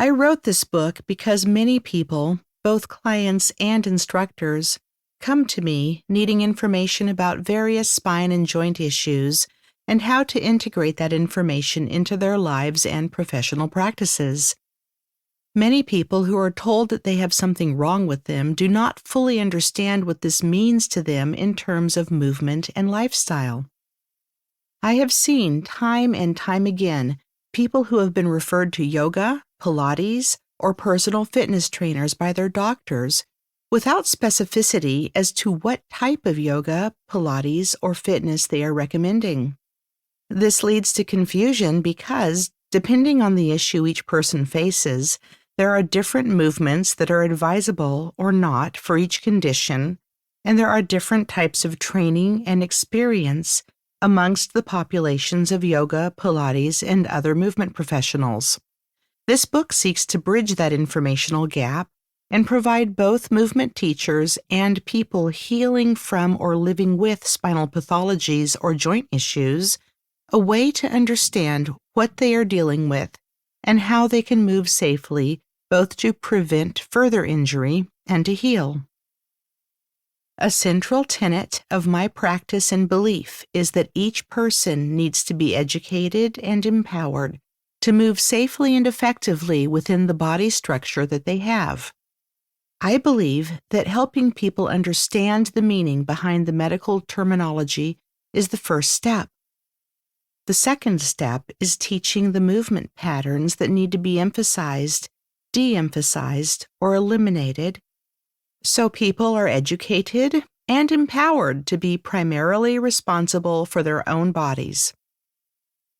I wrote this book because many people, both clients and instructors, come to me needing information about various spine and joint issues and how to integrate that information into their lives and professional practices. Many people who are told that they have something wrong with them do not fully understand what this means to them in terms of movement and lifestyle. I have seen time and time again people who have been referred to yoga, pilates, or personal fitness trainers by their doctors without specificity as to what type of yoga, pilates, or fitness they are recommending. This leads to confusion because, depending on the issue each person faces, there are different movements that are advisable or not for each condition, and there are different types of training and experience amongst the populations of yoga, pilates, and other movement professionals. This book seeks to bridge that informational gap and provide both movement teachers and people healing from or living with spinal pathologies or joint issues a way to understand what they are dealing with and how they can move safely, both to prevent further injury and to heal. A central tenet of my practice and belief is that each person needs to be educated and empowered to move safely and effectively within the body structure that they have. I believe that helping people understand the meaning behind the medical terminology is the first step. The second step is teaching the movement patterns that need to be emphasized, de-emphasized, or eliminated, so people are educated and empowered to be primarily responsible for their own bodies.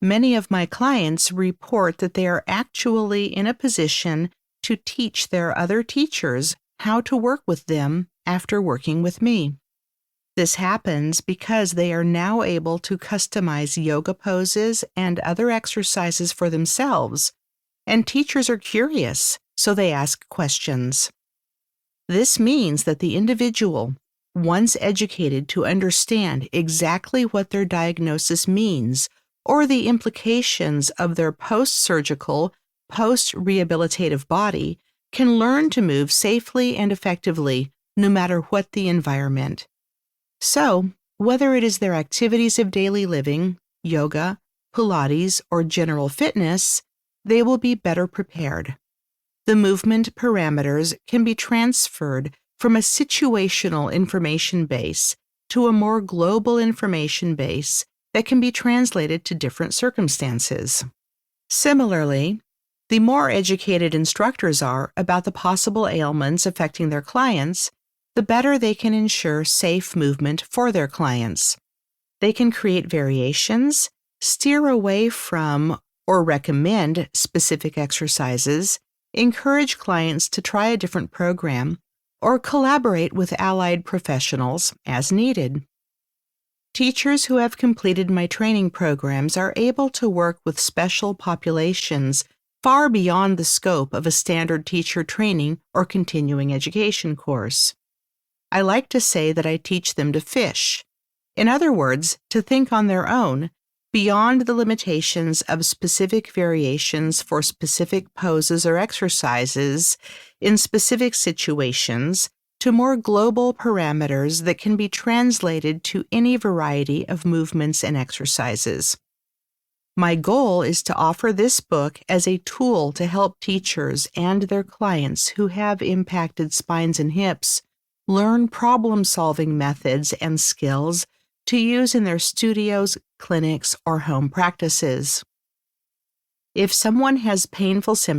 Many of my clients report that they are actually in a position to teach their other teachers how to work with them after working with me. This happens because they are now able to customize yoga poses and other exercises for themselves, and teachers are curious, so they ask questions. This means that the individual, once educated to understand exactly what their diagnosis means or the implications of their post-surgical, post-rehabilitative body, can learn to move safely and effectively no matter what the environment. So, whether it is their activities of daily living, yoga, Pilates, or general fitness, they will be better prepared. The movement parameters can be transferred from a situational information base to a more global information base that can be translated to different circumstances. Similarly, the more educated instructors are about the possible ailments affecting their clients, the better they can ensure safe movement for their clients. They can create variations, steer away from or recommend specific exercises, encourage clients to try a different program, or collaborate with allied professionals as needed. Teachers who have completed my training programs are able to work with special populations far beyond the scope of a standard teacher training or continuing education course. I like to say that I teach them to fish. In other words, to think on their own, beyond the limitations of specific variations for specific poses or exercises in specific situations, to more global parameters that can be translated to any variety of movements and exercises. My goal is to offer this book as a tool to help teachers and their clients who have impacted spines and hips learn problem-solving methods and skills to use in their studios, clinics, or home practices. If someone has painful symptoms